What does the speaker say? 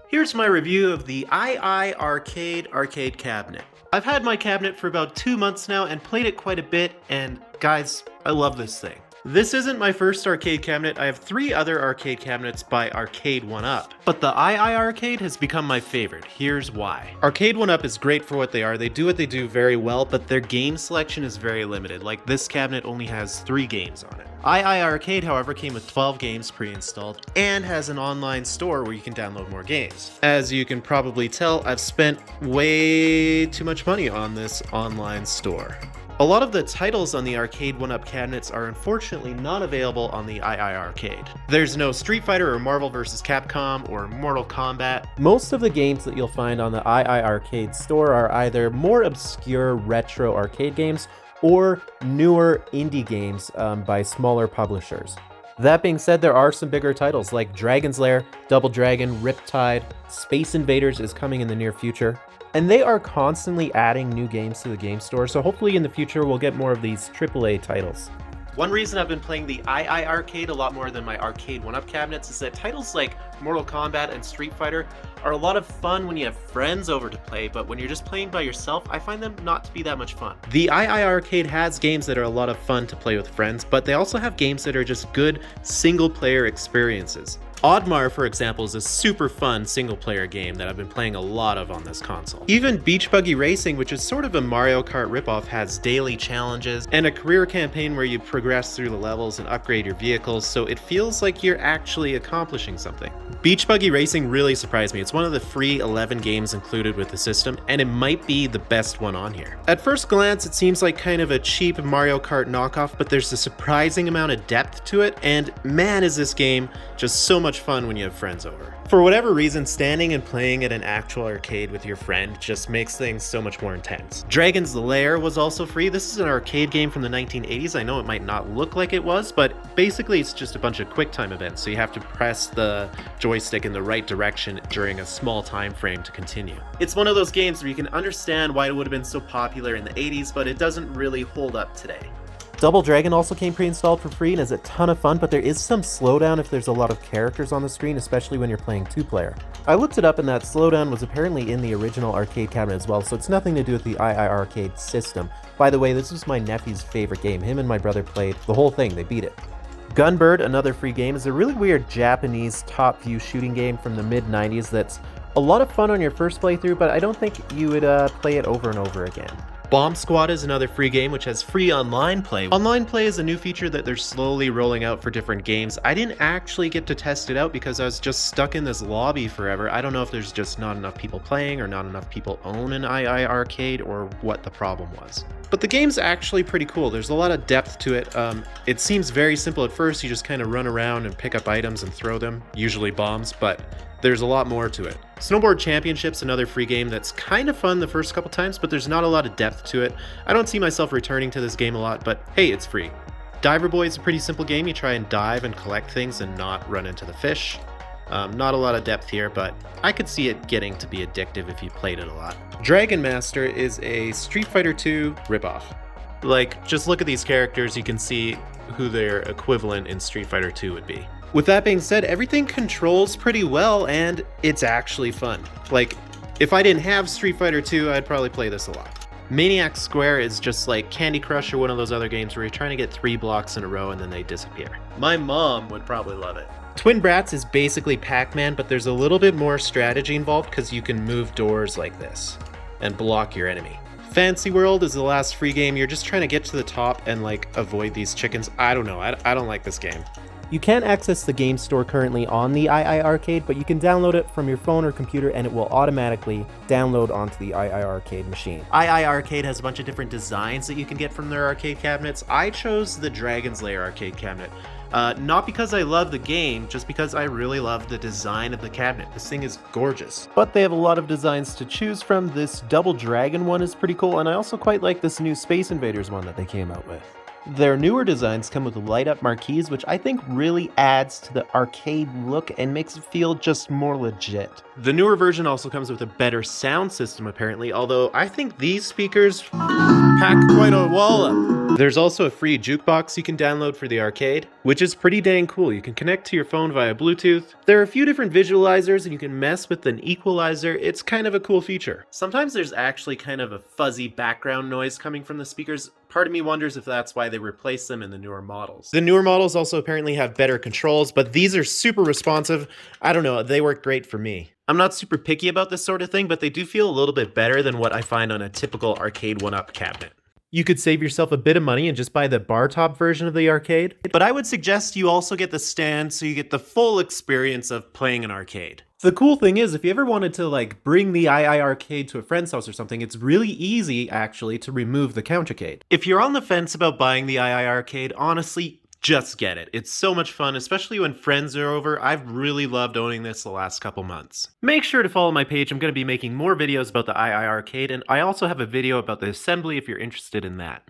Here's my review of the iiRcade arcade cabinet. I've had my cabinet for about 2 months now and played it quite a bit, and guys, I love this thing. This isn't my first arcade cabinet. I have 3 other arcade cabinets by Arcade1Up, but the iiRcade has become my favorite. Here's why. Arcade1Up is great for what they are. They do what they do very well, but their game selection is very limited. Like, this cabinet only has 3 games on it. iiRcade, however, came with 12 games pre-installed and has an online store where you can download more games. As you can probably tell, I've spent way too much money on this online store. A lot of the titles on the Arcade1Up cabinets are unfortunately not available on the iiRcade. There's no Street Fighter or Marvel vs. Capcom or Mortal Kombat. Most of the games that you'll find on the iiRcade store are either more obscure retro arcade games or newer indie games by smaller publishers. That being said, there are some bigger titles like Dragon's Lair, Double Dragon, Riptide, Space Invaders is coming in the near future. And they are constantly adding new games to the game store, so hopefully in the future we'll get more of these AAA titles. One reason I've been playing the iiRcade a lot more than my Arcade1Up cabinets is that titles like Mortal Kombat and Street Fighter are a lot of fun when you have friends over to play, but when you're just playing by yourself, I find them not to be that much fun. The iiRcade has games that are a lot of fun to play with friends, but they also have games that are just good single-player experiences. Oddmar, for example, is a super fun single-player game that I've been playing a lot of on this console. Even Beach Buggy Racing, which is sort of a Mario Kart ripoff, has daily challenges and a career campaign where you progress through the levels and upgrade your vehicles, so it feels like you're actually accomplishing something. Beach Buggy Racing really surprised me. It's one of the free 11 games included with the system, and it might be the best one on here. At first glance, it seems like kind of a cheap Mario Kart knockoff, but there's a surprising amount of depth to it, and man is this game just so much fun when you have friends over. For whatever reason, standing and playing at an actual arcade with your friend just makes things so much more intense. Dragon's Lair was also free. This is an arcade game from the 1980s. I know it might not look like it was, but basically it's just a bunch of quick time events, so you have to press the joystick in the right direction during a small time frame to continue. It's one of those games where you can understand why it would have been so popular in the 80s, but it doesn't really hold up today. Double Dragon also came pre-installed for free and is a ton of fun, but there is some slowdown if there's a lot of characters on the screen, especially when you're playing 2-player. I looked it up and that slowdown was apparently in the original arcade cabinet as well, so it's nothing to do with the iiRcade system. By the way, this was my nephew's favorite game. Him and my brother played the whole thing, they beat it. Gunbird, another free game, is a really weird Japanese top-view shooting game from the mid-90s that's a lot of fun on your first playthrough, but I don't think you would play it over and over again. Bomb Squad is another free game which has free online play. Online play is a new feature that they're slowly rolling out for different games. I didn't actually get to test it out because I was just stuck in this lobby forever. I don't know if there's just not enough people playing or not enough people own an iiRcade or what the problem was. But the game's actually pretty cool. There's a lot of depth to it. It seems very simple at first. You just kind of run around and pick up items and throw them, usually bombs, but there's a lot more to it. Snowboard Championship's another free game that's kind of fun the first couple times, but there's not a lot of depth to it. I don't see myself returning to this game a lot, but hey, it's free. Diver Boy is a pretty simple game. You try and dive and collect things and not run into the fish. Not a lot of depth here, but I could see it getting to be addictive if you played it a lot. Dragon Master is a Street Fighter 2 ripoff. Like, just look at these characters, you can see who their equivalent in Street Fighter 2 would be. With that being said, everything controls pretty well and it's actually fun. Like, if I didn't have Street Fighter 2, I'd probably play this a lot. Maniac Square is just like Candy Crush or one of those other games where you're trying to get 3 blocks in a row and then they disappear. My mom would probably love it. Twin Brats is basically Pac-Man, but there's a little bit more strategy involved because you can move doors like this and block your enemy. Fancy World is the last free game. You're just trying to get to the top and like avoid these chickens. I don't know, I don't like this game. You can't access the game store currently on the iiRcade, but you can download it from your phone or computer and it will automatically download onto the iiRcade machine. iiRcade has a bunch of different designs that you can get from their arcade cabinets. I chose the Dragon's Lair arcade cabinet. Not because I love the game, just because I really love the design of the cabinet. This thing is gorgeous. But they have a lot of designs to choose from. This Double Dragon one is pretty cool, and I also quite like this new Space Invaders one that they came out with. Their newer designs come with light-up marquees, which I think really adds to the arcade look and makes it feel just more legit. The newer version also comes with a better sound system apparently, although I think these speakers pack quite a wallop. There's also a free jukebox you can download for the arcade, which is pretty dang cool. You can connect to your phone via Bluetooth. There are a few different visualizers and you can mess with an equalizer. It's kind of a cool feature. Sometimes there's actually kind of a fuzzy background noise coming from the speakers. Part of me wonders if that's why they replaced them in the newer models. The newer models also apparently have better controls, but these are super responsive. I don't know, they work great for me. I'm not super picky about this sort of thing, but they do feel a little bit better than what I find on a typical arcade 1-up cabinet. You could save yourself a bit of money and just buy the bar top version of the arcade, but I would suggest you also get the stand so you get the full experience of playing an arcade. The cool thing is, if you ever wanted to bring the iiRcade to a friend's house or something, it's really easy actually to remove the countercade. If you're on the fence about buying the iiRcade, honestly, just get it. It's so much fun, especially when friends are over. I've really loved owning this the last couple months. Make sure to follow my page. I'm going to be making more videos about the iiRcade, and I also have a video about the assembly if you're interested in that.